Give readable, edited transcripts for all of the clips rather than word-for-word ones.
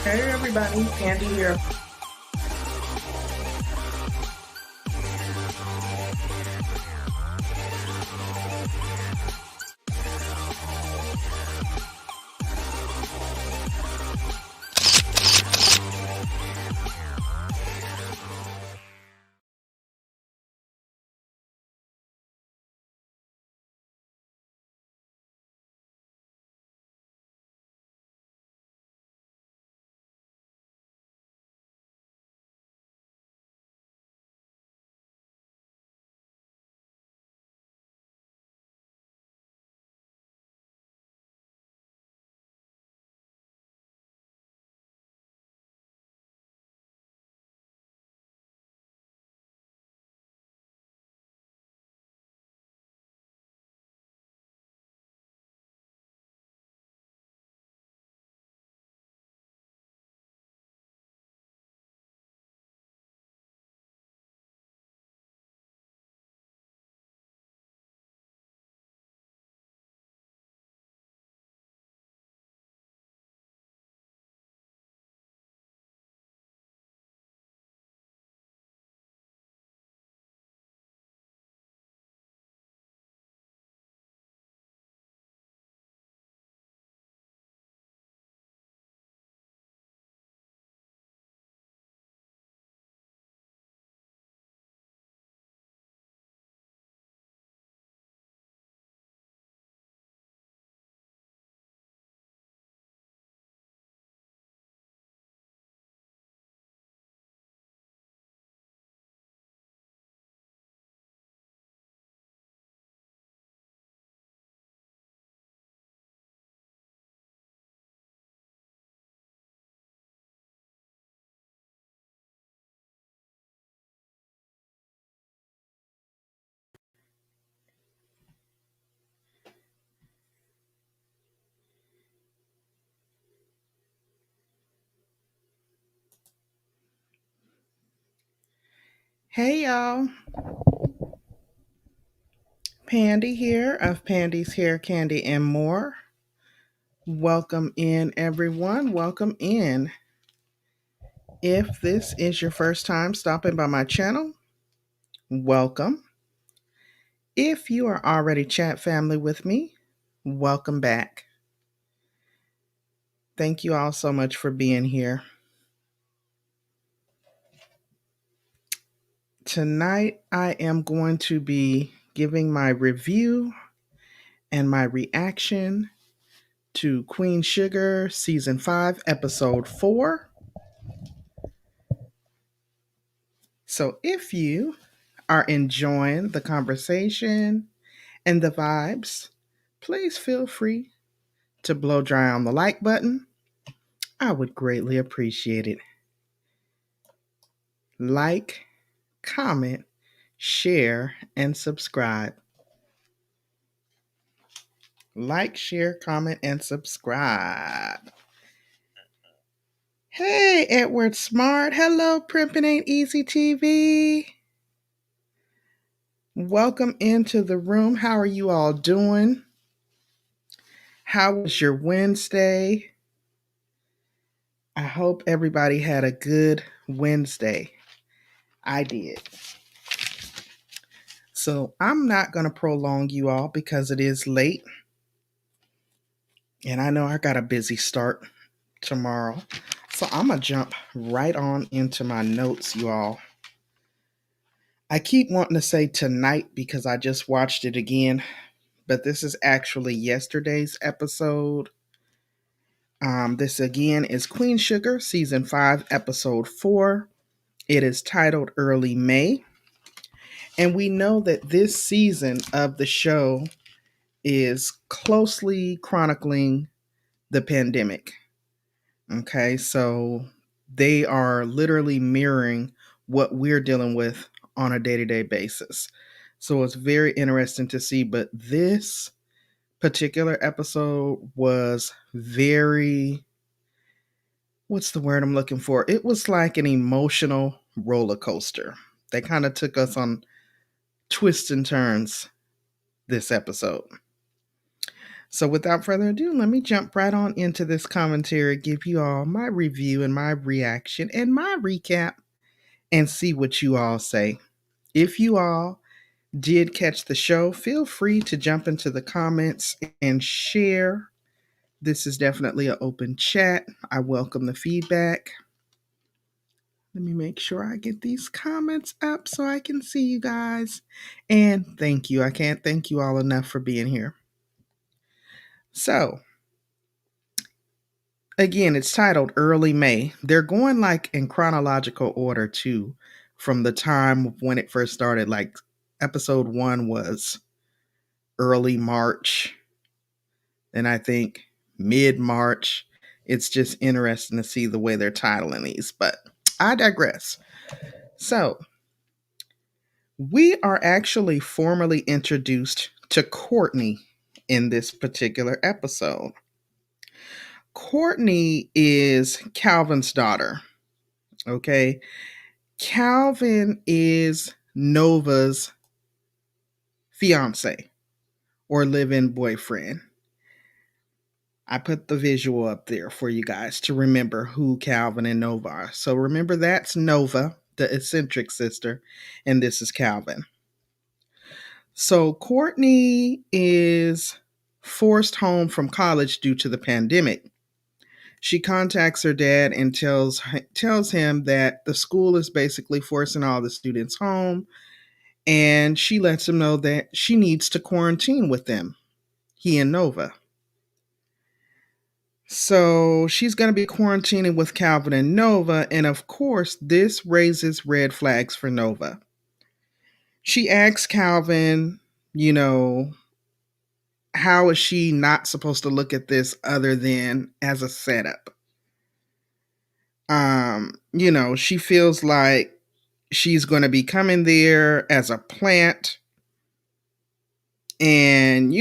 Hey everybody, Candy here. Hey y'all, Pandy here of Pandy's Hair, Candy, and More. Welcome in, everyone. Welcome in. If this is your first time stopping by my channel, welcome. If you are already chat family with me, welcome back. Thank you all so much for being here. Tonight, I am going to be giving my review and my reaction to Queen Sugar Season 5, Episode 4. So if you are enjoying the conversation and the vibes, please feel free to blow dry on the like button. I would greatly appreciate it. Like, comment, share, and subscribe. Like, share, comment, and subscribe. Hey, Edward Smart. Hello, Primpin' Ain't Easy TV. Welcome into the room. How are you all doing? How was your Wednesday? I hope everybody had a good Wednesday. I did. So I'm not going to prolong you all because it is late. And I know I got a busy start tomorrow. So I'm going to jump right on into my notes, you all. I keep wanting to say tonight because I just watched it again. But this is actually yesterday's episode. This again is Queen Sugar, Season 5, Episode 4. It is titled Early May. And we know that this season of the show is closely chronicling the pandemic. Okay, so they are literally mirroring what we're dealing with on a day-to-day basis. So it's very interesting to see. But this particular episode was very, what's the word I'm looking for? It was like an emotional roller coaster. They kind of took us on twists and turns this episode. So, without further ado, let me jump right on into this commentary, give you all my review and my reaction and my recap, and see what you all say. If you all did catch the show, feel free to jump into the comments and share. This is definitely an open chat. I welcome the feedback. Let me make sure I get these comments up so I can see you guys. And thank you. I can't thank you all enough for being here. So, again, it's titled Early May. They're going like in chronological order too, from the time when it first started. Like episode 1 was early March, and I think mid March. It's just interesting to see the way they're titling these, but I digress. So, we are actually formally introduced to Courtney in this particular episode. Courtney is Calvin's daughter. Okay. Calvin is Nova's fiance or live in boyfriend. I put the visual up there for you guys to remember who Calvin and Nova are. So remember, that's Nova, the eccentric sister, and this is Calvin. So Courtney is forced home from college due to the pandemic. She contacts her dad and tells him that the school is basically forcing all the students home, and she lets him know that she needs to quarantine with them, he and Nova. So she's going to be quarantining with Calvin and Nova, and of course, this raises red flags for Nova. She asks Calvin, how is she not supposed to look at this other than as a setup? She feels like she's going to be coming there as a plant and,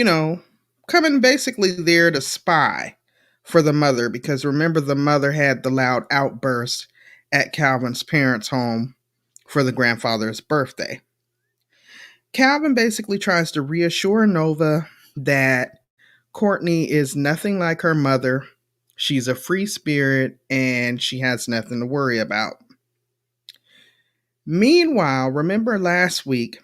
coming basically there to spy for the mother, because remember, the mother had the loud outburst at Calvin's parents' home for the grandfather's birthday. Calvin basically tries to reassure Nova that Courtney is nothing like her mother. She's a free spirit and she has nothing to worry about. Meanwhile, remember last week,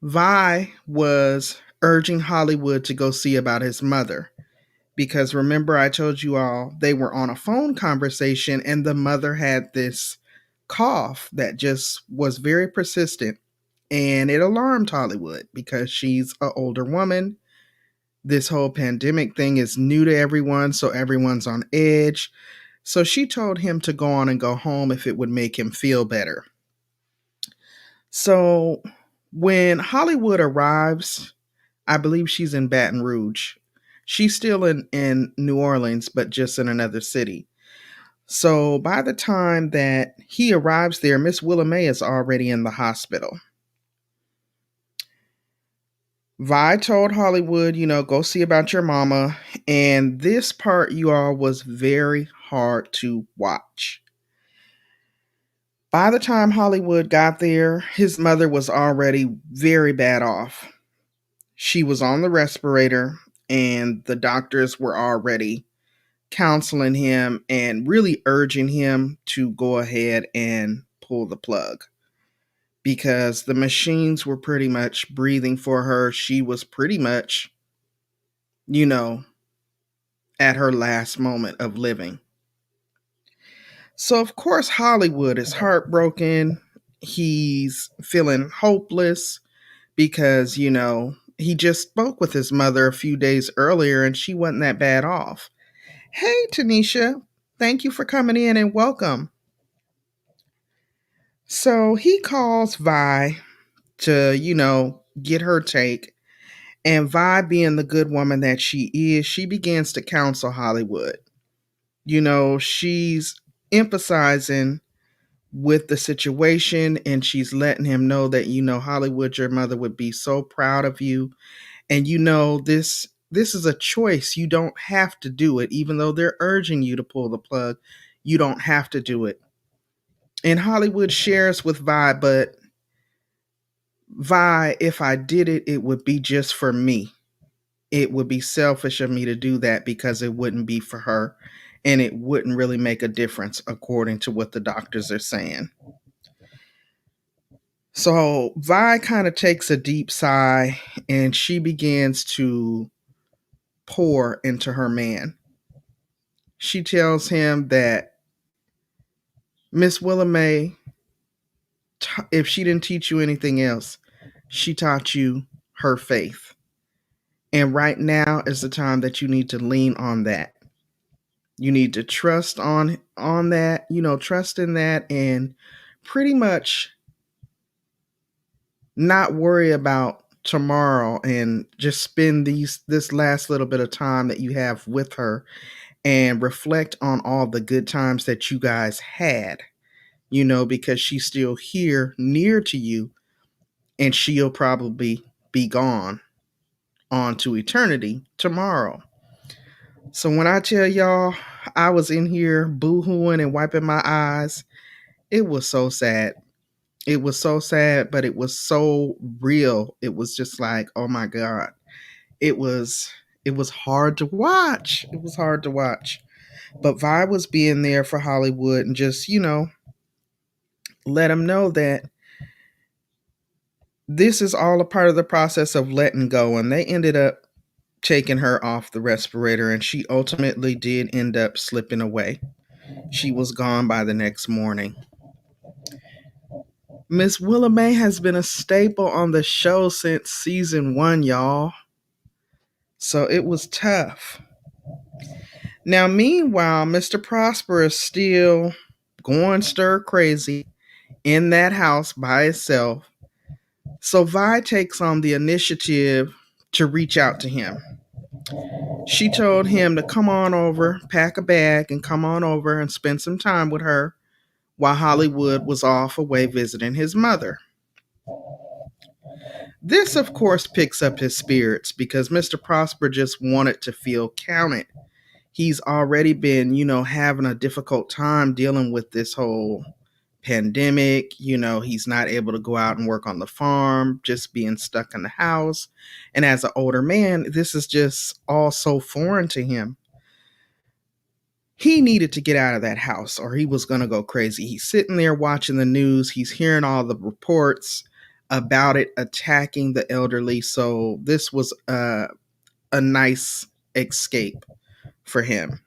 Vi was urging Hollywood to go see about his mother. Because remember, I told you all they were on a phone conversation and the mother had this cough that just was very persistent. And it alarmed Hollywood because she's an older woman. This whole pandemic thing is new to everyone, so everyone's on edge. So she told him to go on and go home if it would make him feel better. So when Hollywood arrives, I believe she's in Baton Rouge. She's still in New Orleans, but just in another city. So by the time that he arrives there, Miss Willa Mae is already in the hospital. Vi told Hollywood, go see about your mama. And this part, you all, was very hard to watch. By the time Hollywood got there, his mother was already very bad off. She was on the respirator, and the doctors were already counseling him and really urging him to go ahead and pull the plug, because the machines were pretty much breathing for her. She was pretty much, at her last moment of living. So, of course, Hollywood is heartbroken. He's feeling hopeless because, he just spoke with his mother a few days earlier and she wasn't that bad off. Hey, Tanisha, thank you for coming in and welcome. So he calls Vi to, get her take. And Vi, being the good woman that she is, she begins to counsel Hollywood. She's emphasizing with the situation and she's letting him know that, Hollywood, your mother would be so proud of you. And this is a choice. You don't have to do it. Even though they're urging you to pull the plug, you don't have to do it. And Hollywood shares with Vi, but Vi, if I did it, it would be just for me. it would be selfish of me to do that because it wouldn't be for her and it wouldn't really make a difference according to what the doctors are saying. So Vi kind of takes a deep sigh and she begins to pour into her man. She tells him that Miss Willamay, if she didn't teach you anything else, she taught you her faith. And right now is the time that you need to lean on that. You need to trust on that, trust in that and pretty much not worry about tomorrow and just spend this last little bit of time that you have with her and reflect on all the good times that you guys had, because she's still here near to you and she'll probably be gone on to eternity tomorrow. So when I tell y'all I was in here boo-hooing and wiping my eyes, it was so sad. It was so sad, but it was so real. It was just like, oh my God. It was hard to watch. It was hard to watch. But Vi was being there for Hollywood and just, let them know that this is all a part of the process of letting go. And they ended up taking her off the respirator and she ultimately did end up slipping away. She was gone by the next morning. Miss Willamay has been a staple on the show since season 1, y'all. So it was tough. Now, meanwhile, Mr. Prosper is still going stir crazy in that house by itself. So Vi takes on the initiative to reach out to him. She told him to come on over, pack a bag, and come on over and spend some time with her while Hollywood was off away visiting his mother. This, of course, picks up his spirits because Mr. Prosper just wanted to feel counted. He's already been, having a difficult time dealing with this whole pandemic. He's not able to go out and work on the farm, just being stuck in the house. And as an older man, this is just all so foreign to him. He needed to get out of that house or he was going to go crazy. He's sitting there watching the news. He's hearing all the reports about it attacking the elderly. So this was a nice escape for him.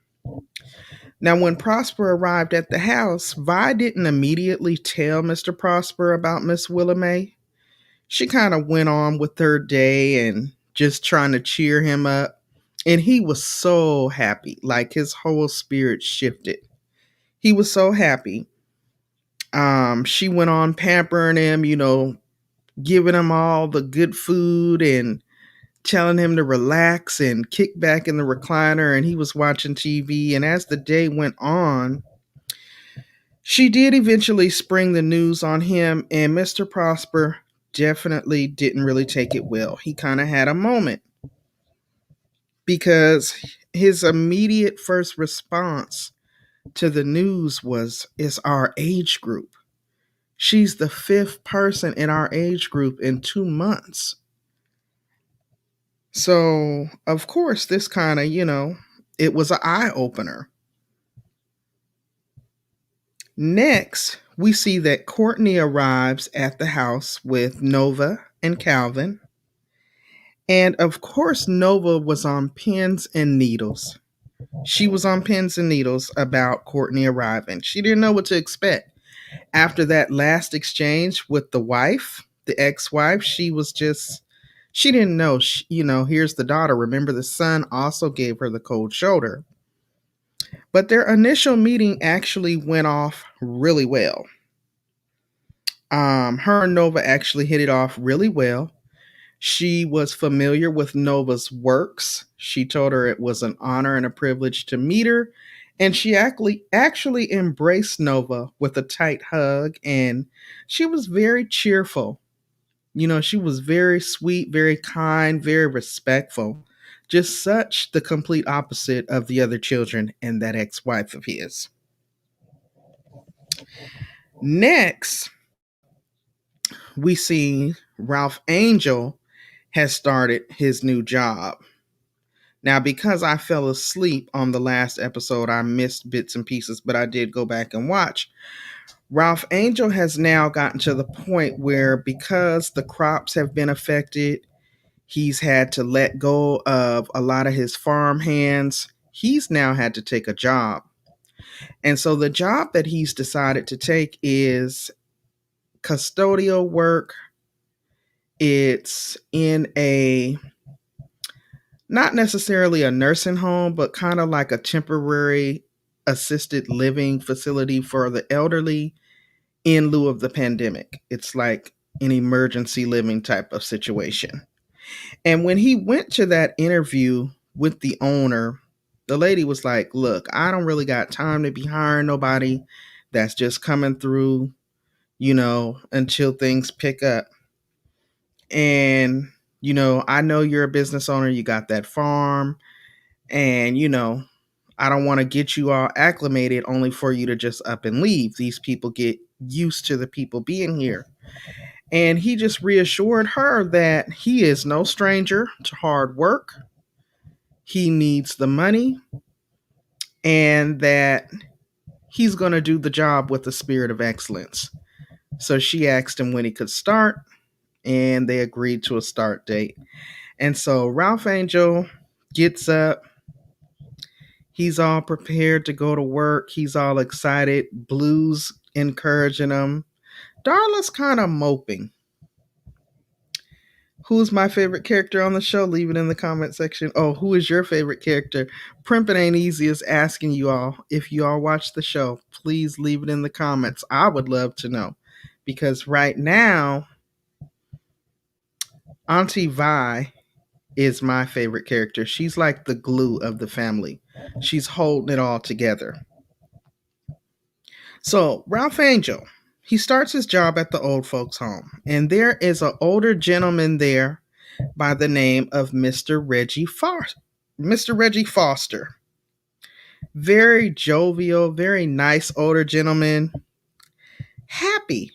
Now, when Prosper arrived at the house, Vi didn't immediately tell Mr. Prosper about Miss Willamay. She kind of went on with her day and just trying to cheer him up. And he was so happy, like his whole spirit shifted. He was so happy. She went on pampering him, giving him all the good food and telling him to relax and kick back in the recliner, and he was watching TV. And as the day went on, she did eventually spring the news on him, and Mr. Prosper definitely didn't really take it well. He kind of had a moment because his immediate first response to the news was, it's our age group. She's the 5th person in our age group in 2 months. So, of course, this kind of, it was an eye opener. Next, we see that Courtney arrives at the house with Nova and Calvin. And of course, Nova was on pins and needles. She was on pins and needles about Courtney arriving. She didn't know what to expect. After that last exchange with the wife, the ex-wife, she didn't know, here's the daughter. Remember, the son also gave her the cold shoulder. But their initial meeting actually went off really well. Her and Nova actually hit it off really well. She was familiar with Nova's works. She told her it was an honor and a privilege to meet her. And she actually embraced Nova with a tight hug. And she was very cheerful. She was very sweet, very kind, very respectful. Just such the complete opposite of the other children and that ex-wife of his. Next, we see Ralph Angel has started his new job. Now, because I fell asleep on the last episode, I missed bits and pieces, but I did go back and watch. Ralph Angel has now gotten to the point where, because the crops have been affected, he's had to let go of a lot of his farm hands. He's now had to take a job. And so the job that he's decided to take is custodial work. It's in a, not necessarily a nursing home, but kind of like a temporary assisted living facility for the elderly in lieu of the pandemic. It's like an emergency living type of situation. And when he went to that interview with the owner, the lady was like, "Look, I don't really got time to be hiring nobody that's just coming through, until things pick up. And, I know you're a business owner, you got that farm, and, I don't want to get you all acclimated only for you to just up and leave. These people get used to the people being here." And he just reassured her that he is no stranger to hard work. He needs the money and that he's going to do the job with the spirit of excellence. So she asked him when he could start, and they agreed to a start date. And so Ralph Angel gets up. He's all prepared to go to work. He's all excited. Blue's encouraging him. Darla's kind of moping. Who's my favorite character on the show? Leave it in the comment section. Oh, who is your favorite character? Primpin' Ain't Easy is asking you all. If you all watch the show, please leave it in the comments. I would love to know. Because right now, Auntie Vi is my favorite character. She's like the glue of the family. She's holding it all together. So, Ralph Angel, he starts his job at the old folks' home. And there is an older gentleman there by the name of Mr. Reggie Foster. Very jovial, very nice older gentleman. Happy.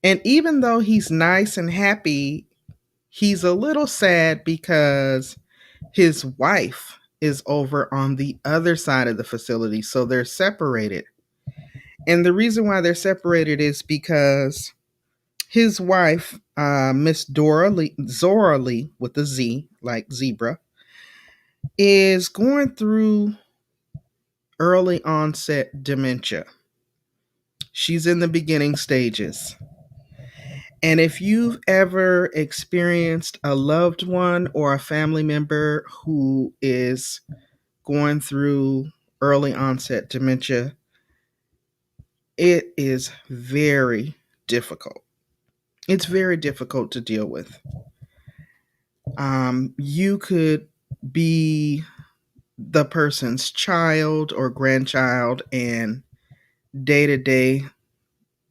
And even though he's nice and happy, he's a little sad because his wife is over on the other side of the facility. So they're separated. And the reason why they're separated is because his wife, Miss Zora Lee, with a Z, like zebra, is going through early onset dementia. She's in the beginning stages. And if you've ever experienced a loved one or a family member who is going through early onset dementia, it is very difficult. It's very difficult to deal with. You could be the person's child or grandchild, and day to day,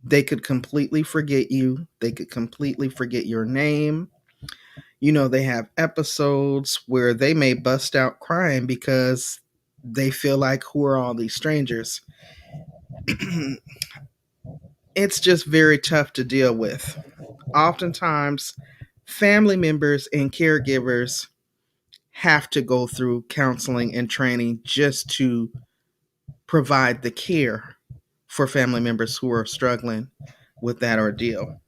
they could completely forget you. They could completely forget your name. They have episodes where they may bust out crying because they feel like, who are all these strangers? It's just very tough to deal with. Oftentimes, family members and caregivers have to go through counseling and training just to provide the care for family members who are struggling with that ordeal.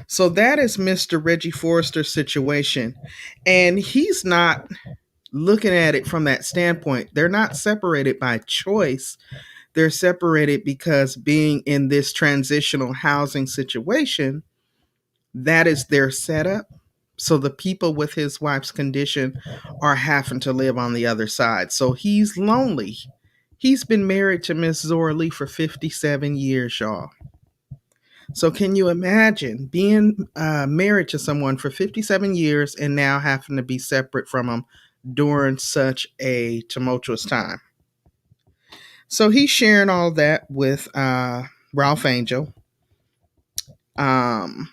So that is Mr. Reggie Forrester's situation. And he's not looking at it from that standpoint. They're not separated by choice. They're separated because being in this transitional housing situation, that is their setup. So the people with his wife's condition are having to live on the other side. So he's lonely. He's been married to Miss Zora Lee for 57 years, y'all. So can you imagine being married to someone for 57 years and now having to be separate from them during such a tumultuous time? So he's sharing all that with Ralph Angel. And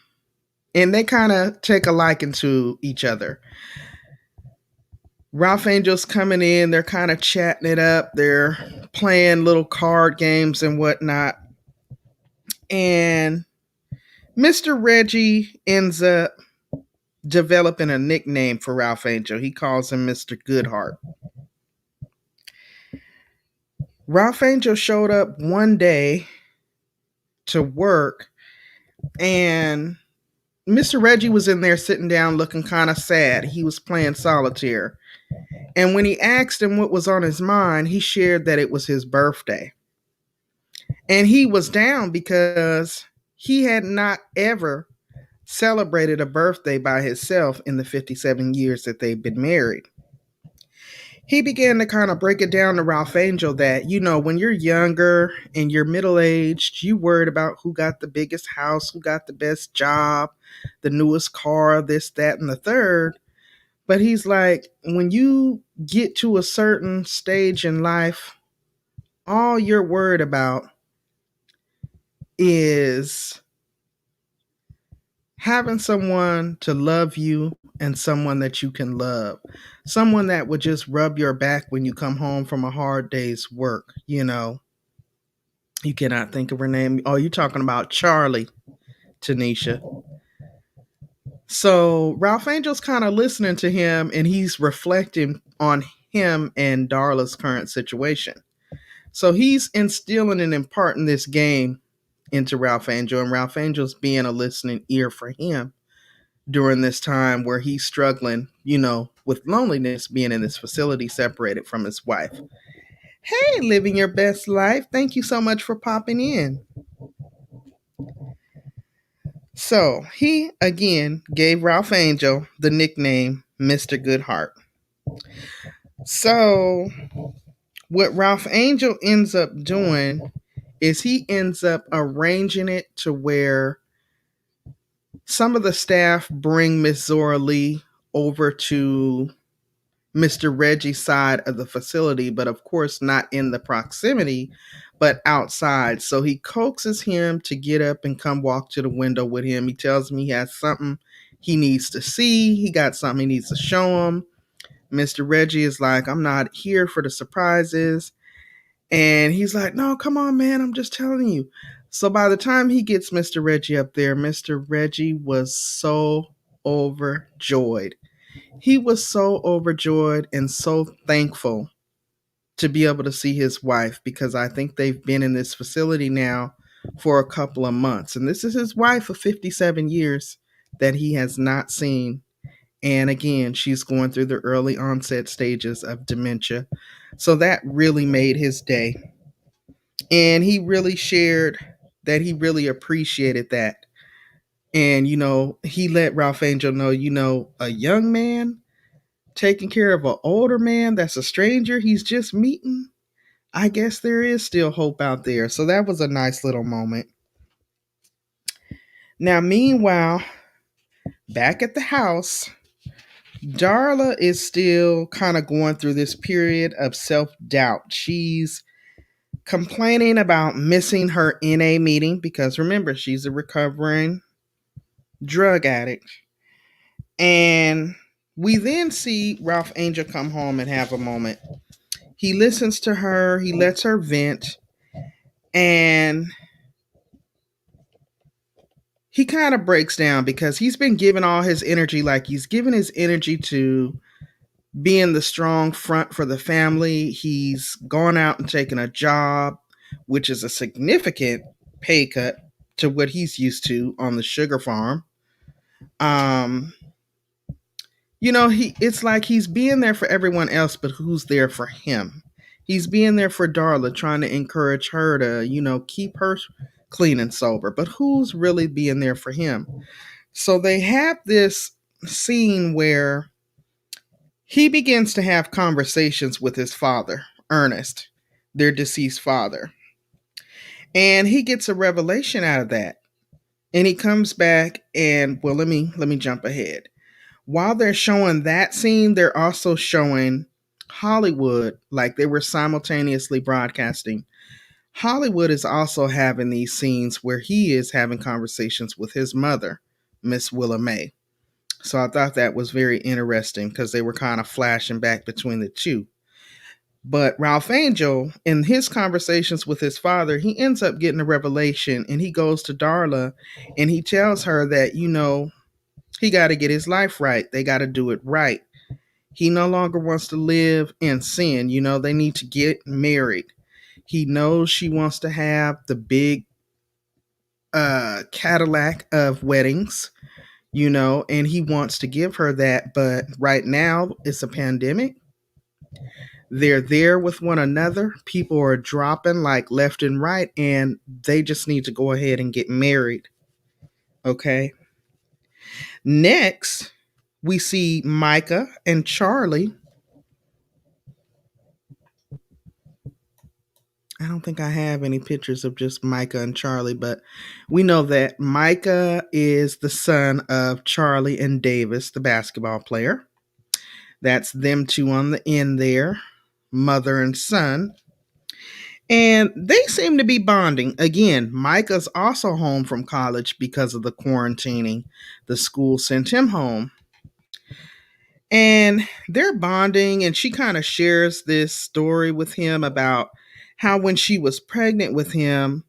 they kind of take a liking to each other. Ralph Angel's coming in. They're kind of chatting it up. They're playing little card games and whatnot. And Mr. Reggie ends up developing a nickname for Ralph Angel. He calls him Mr. Goodheart. Ralph Angel showed up one day to work, and Mr. Reggie was in there sitting down looking kind of sad. He was playing solitaire. And when he asked him what was on his mind, he shared that it was his birthday. And he was down because he had not ever celebrated a birthday by himself in the 57 years that they've been married. He began to kind of break it down to Ralph Angel that, when you're younger and you're middle aged, you worried about who got the biggest house, who got the best job, the newest car, this, that, and the third. But he's like, when you get to a certain stage in life, all you're worried about is having someone to love you and someone that you can love. Someone that would just rub your back when you come home from a hard day's work. You cannot think of her name. Oh, you're talking about Charley, Tanisha. So Ralph Angel's kind of listening to him, and he's reflecting on him and Darla's current situation. So he's instilling and imparting this game into Ralph Angel, and Ralph Angel's being a listening ear for him during this time where he's struggling, with loneliness, being in this facility separated from his wife. Hey, living your best life. Thank you so much for popping in. So he again gave Ralph Angel the nickname Mr. Goodheart. So what Ralph Angel ends up doing is he ends up arranging it to where some of the staff bring Miss Zora Lee over to Mr. Reggie's side of the facility, but of course not in the proximity, but outside. So he coaxes him to get up and come walk to the window with him. He tells him he has something he needs to see. He got something he needs to show him. Mr. Reggie is like, I'm not here for the surprises. And he's like, no, come on, man. I'm just telling you. So by the time he gets Mr. Reggie up there, Mr. Reggie was so overjoyed. He was so overjoyed and so thankful to be able to see his wife, because I think they've been in this facility now for a couple of months. And this is his wife of 57 years that he has not seen. And again, she's going through the early onset stages of dementia. So that really made his day. And he really shared that he really appreciated that. And, he let Ralph Angel know, a young man taking care of an older man that's a stranger he's just meeting. I guess there is still hope out there. So that was a nice little moment. Now, meanwhile, back at the house, Darla is still kind of going through this period of self-doubt. She's complaining about missing her NA meeting because, remember, she's a recovering drug addict. And we then see Ralph Angel come home and have a moment. He listens to her, he lets her vent, and he kind of breaks down because he's been giving all his energy, like he's giving his energy to being the strong front for the family. He's gone out and taken a job, which is a significant pay cut to what he's used to on the sugar farm. It's like he's being there for everyone else, but who's there for him? He's being there for Darla, trying to encourage her to, keep her clean and sober, but who's really being there for him? So they have this scene where he begins to have conversations with his father, Ernest, their deceased father. And he gets a revelation out of that. And he comes back and, well, let me jump ahead. While they're showing that scene, they're also showing Hollywood, like they were simultaneously broadcasting. Hollywood is also having these scenes where he is having conversations with his mother, Miss Willa Mae. So I thought that was very interesting because they were kind of flashing back between the two. But Ralph Angel, in his conversations with his father, he ends up getting a revelation, and he goes to Darla and he tells her that, He got to get his life right. They got to do it right. He no longer wants to live in sin. They need to get married. He knows she wants to have the big Cadillac of weddings, and he wants to give her that. But right now, it's a pandemic. They're there with one another. People are dropping like left and right, and they just need to go ahead and get married. Okay. Next, we see Micah and Charley. I don't think I have any pictures of just Micah and Charley, but we know that Micah is the son of Charley and Davis, the basketball player. That's them two on the end there, mother and son. And they seem to be bonding. Again, Micah's also home from college because of the quarantining. The school sent him home. And they're bonding, and she kind of shares this story with him about how when she was pregnant with him,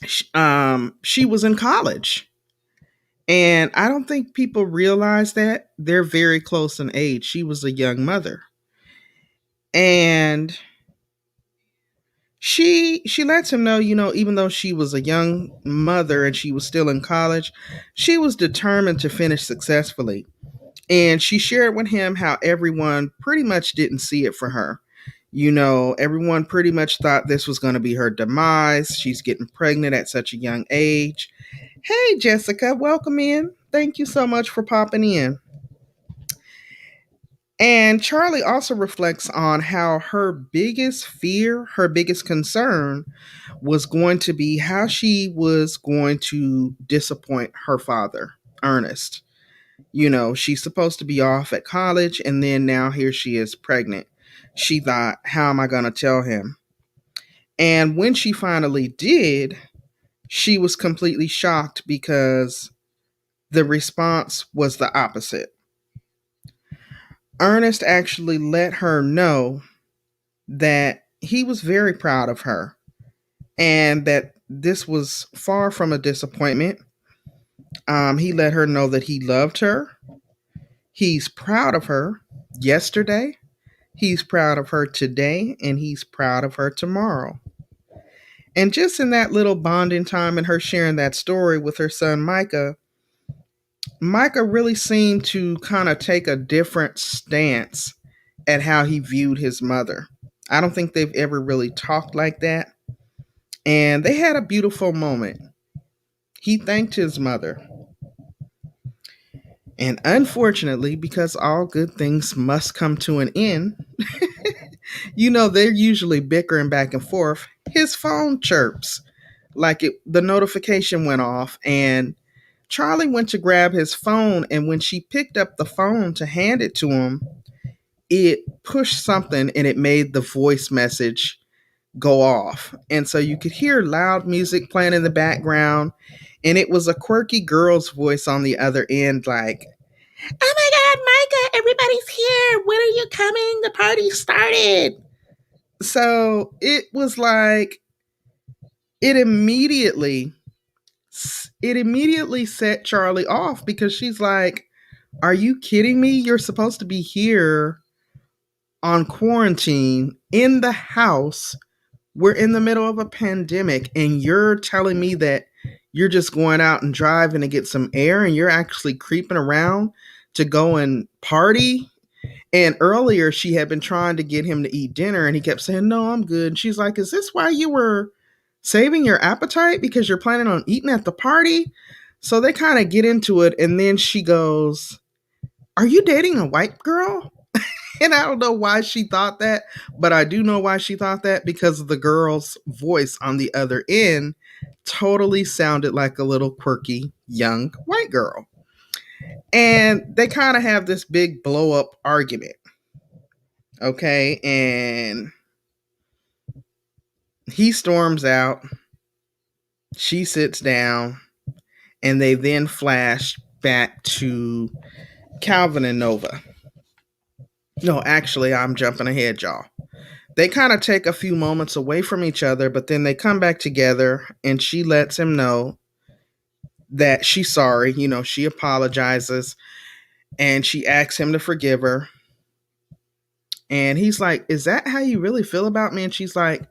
she was in college. And I don't think people realize that they're very close in age. She was a young mother. And she lets him know, even though she was a young mother and she was still in college, she was determined to finish successfully. And she shared with him how everyone pretty much didn't see it for her. Everyone pretty much thought this was going to be her demise. She's getting pregnant at such a young age. Hey, Jessica, welcome in. Thank you so much for popping in. And Charley also reflects on how her biggest fear, her biggest concern was going to be how she was going to disappoint her father, Ernest. She's supposed to be off at college, and then now here she is pregnant. She thought, how am I going to tell him? And when she finally did, she was completely shocked because the response was the opposite. Ernest actually let her know that he was very proud of her and that this was far from a disappointment. He let her know that he loved her. He's proud of her yesterday. He's proud of her today, and he's proud of her tomorrow. And just in that little bonding time and her sharing that story with her son Micah, Micah really seemed to kind of take a different stance at how he viewed his mother. I don't think they've ever really talked like that. And they had a beautiful moment. He thanked his mother. And unfortunately, because all good things must come to an end, they're usually bickering back and forth. His phone chirps like the notification went off, and Charley went to grab his phone, and when she picked up the phone to hand it to him, it pushed something and it made the voice message go off. And so you could hear loud music playing in the background, and it was a quirky girl's voice on the other end, like, "Oh my God, Micah, everybody's here. When are you coming? The party started." So it was like, it immediately set Charley off because she's like, "Are you kidding me? You're supposed to be here on quarantine in the house. We're in the middle of a pandemic, and you're telling me that you're just going out and driving to get some air, and you're actually creeping around to go and party." And earlier she had been trying to get him to eat dinner, and he kept saying, "No, I'm good." And she's like, "Is this why you were saving your appetite? Because you're planning on eating at the party?" So they kind of get into it, and then she goes, "Are you dating a white girl?" And I don't know why she thought that, but I do know why she thought that, because the girl's voice on the other end totally sounded like a little quirky young white girl. And they kind of have this big blow up argument. Okay. And he storms out. She sits down. And they then flash back to Calvin and Nova. No, actually, I'm jumping ahead, y'all. They kind of take a few moments away from each other, but then they come back together, and she lets him know that she's sorry. She apologizes and she asks him to forgive her. And he's like, "Is that how you really feel about me?" And she's like,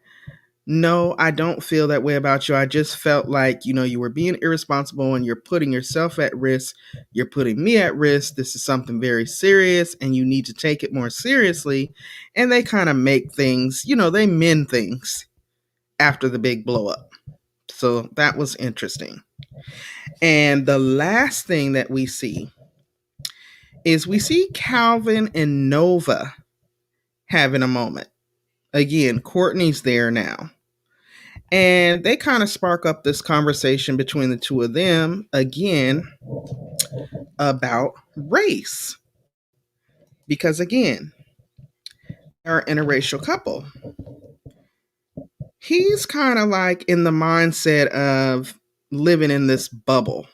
"No, I don't feel that way about you. I just felt like, you were being irresponsible and you're putting yourself at risk. You're putting me at risk. This is something very serious and you need to take it more seriously." And they kind of make things, they mend things after the big blow up. So that was interesting. And the last thing that we see is we see Calvin and Nova having a moment. Again, Courtney's there now. And they kind of spark up this conversation between the two of them again about race. Because again, they're an interracial couple. He's kind of like in the mindset of living in this bubble,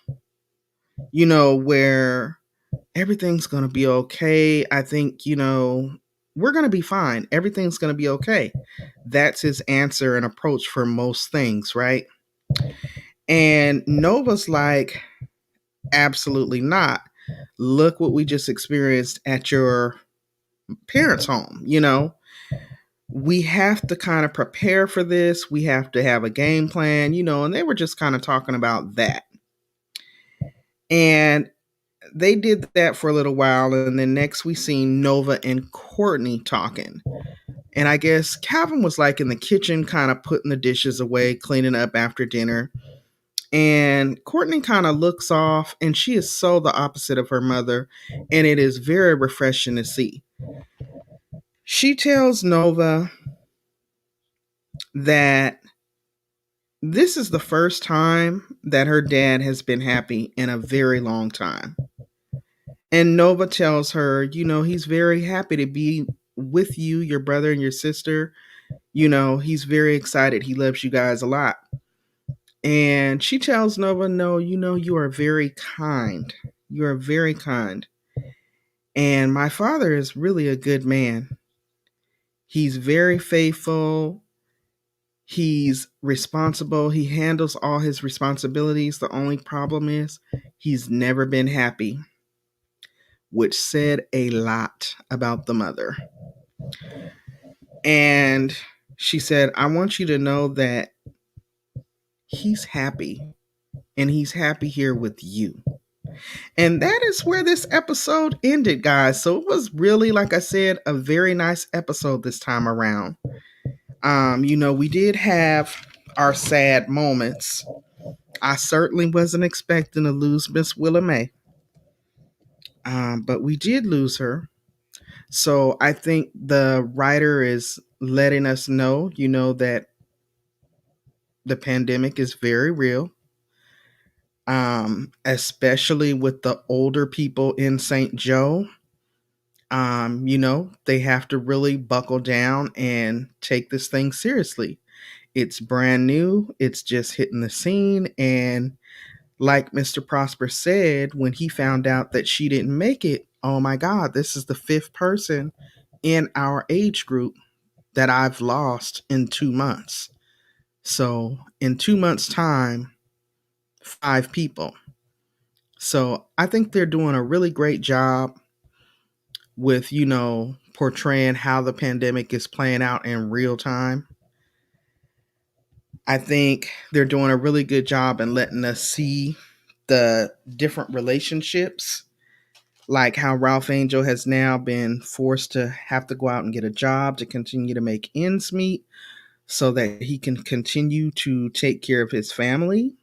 where everything's going to be okay. I think, we're going to be fine. Everything's going to be okay. That's his answer and approach for most things, right? And Nova's like, absolutely not. Look what we just experienced at your parents' home. We have to kind of prepare for this. We have to have a game plan, and they were just kind of talking about that. And they did that for a little while. And then next we seen Nova and Courtney talking. And I guess Calvin was like in the kitchen, kind of putting the dishes away, cleaning up after dinner. And Courtney kind of looks off, and she is so the opposite of her mother. And it is very refreshing to see. She tells Nova that this is the first time that her dad has been happy in a very long time. And Nova tells her, he's very happy to be with you, your brother and your sister. He's very excited. He loves you guys a lot. And she tells Nova, "No, you are very kind. You are very kind. And my father is really a good man. He's very faithful. He's responsible. He handles all his responsibilities. The only problem is he's never been happy," which said a lot about the mother. And she said, "I want you to know that he's happy, and he's happy here with you." And that is where this episode ended, guys. So it was really, like I said, a very nice episode this time around. We did have our sad moments. I certainly wasn't expecting to lose Miss Willa May. But we did lose her. So I think the writer is letting us know, that the pandemic is very real. Especially with the older people in St. Joe. They have to really buckle down and take this thing seriously. It's brand new. It's just hitting the scene. And like Mr. Prosper said, when he found out that she didn't make it, oh my God, this is the fifth person in our age group that I've lost in 2 months. So in 2 months' time, 5 people. So I think they're doing a really great job with, portraying how the pandemic is playing out in real time. I think they're doing a really good job in letting us see the different relationships, like how Ralph Angel has now been forced to have to go out and get a job to continue to make ends meet so that he can continue to take care of his family.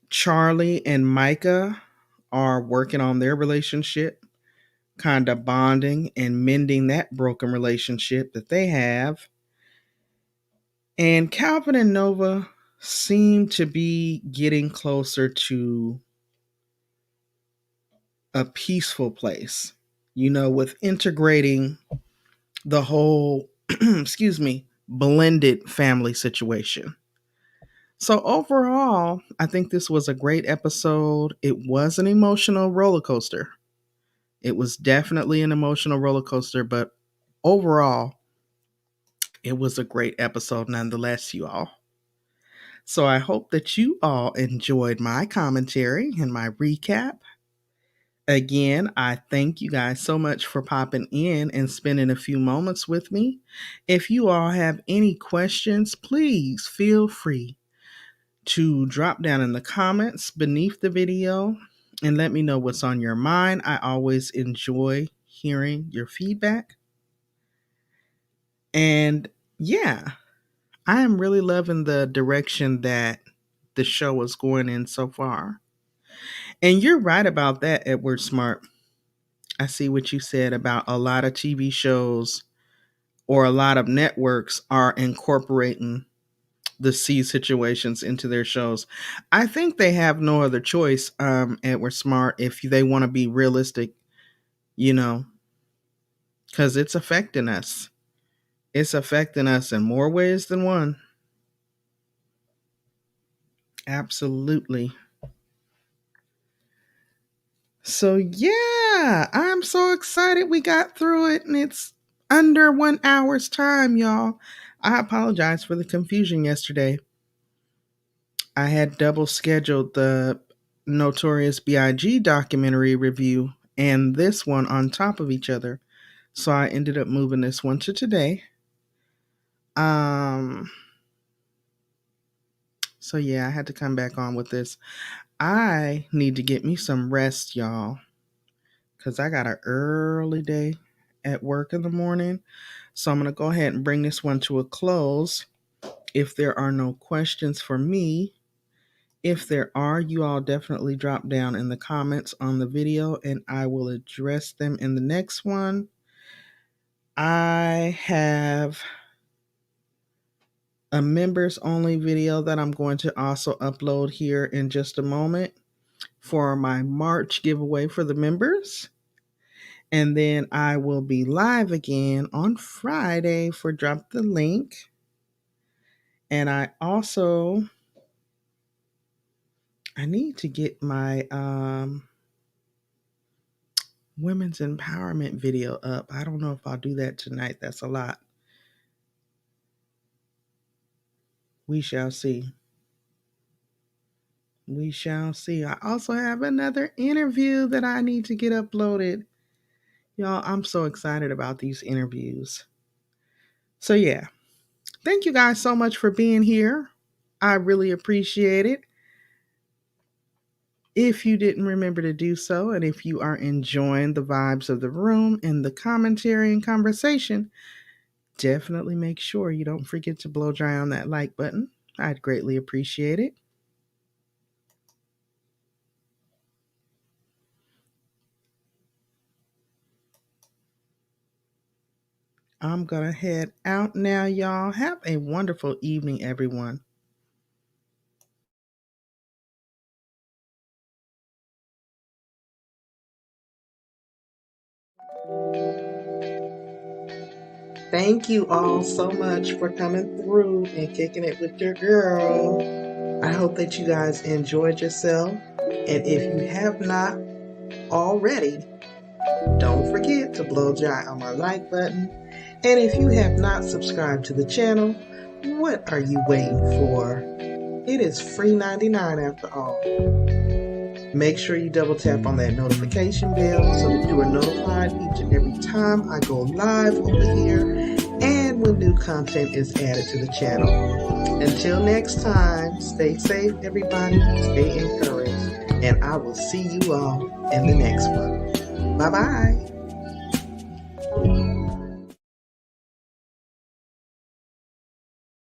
Charley and Micah are working on their relationship, kind of bonding and mending that broken relationship that they have. And Calvin and Nova seem to be getting closer to a peaceful place, with integrating the whole, blended family situation. So overall, I think this was a great episode. It was an emotional roller coaster. It was definitely an emotional roller coaster, but overall, it was a great episode nonetheless, you all. So I hope that you all enjoyed my commentary and my recap. Again, I thank you guys so much for popping in and spending a few moments with me. If you all have any questions, please feel free to drop down in the comments beneath the video and let me know what's on your mind. I always enjoy hearing your feedback. And yeah, I am really loving the direction that the show is going in so far. And you're right about that, Edward Smart. I see what you said about a lot of TV shows or a lot of networks are incorporating the C situations into their shows. I think they have no other choice, Edward Smart, if they want to be realistic, because it's affecting us. It's affecting us in more ways than one. Absolutely. So yeah, I'm so excited we got through it and it's under 1 hour's time, y'all. I apologize for the confusion yesterday. I had double scheduled the Notorious B.I.G. documentary review and this one on top of each other. So I ended up moving this one to today. So yeah, I had to come back on with this. I need to get me some rest, y'all, because I got an early day at work in the morning. So I'm going to go ahead and bring this one to a close. If there are no questions for me, if there are, you all definitely drop down in the comments on the video and I will address them in the next one. I have a members only video that I'm going to also upload here in just a moment for my March giveaway for the members. And then I will be live again on Friday for Drop the Link. And I need to get my women's empowerment video up. I don't know if I'll do that tonight. That's a lot. We shall see. We shall see. I also have another interview that I need to get uploaded. Y'all, I'm so excited about these interviews. So yeah, thank you guys so much for being here. I really appreciate it. If you didn't remember to do so, and if you are enjoying the vibes of the room and the commentary and conversation, definitely make sure you don't forget to blow dry on that like button. I'd greatly appreciate it. I'm going to head out now, y'all. Have a wonderful evening, everyone. Thank you all so much for coming through and kicking it with your girl. I hope that you guys enjoyed yourself. And if you have not already, don't forget to blow dry on my like button. And if you have not subscribed to the channel, what are you waiting for? It is free 99 after all. Make sure you double tap on that notification bell so that you are notified each and every time I go live over here and when new content is added to the channel. Until next time, stay safe, everybody. Stay encouraged. And I will see you all in the next one. Bye-bye.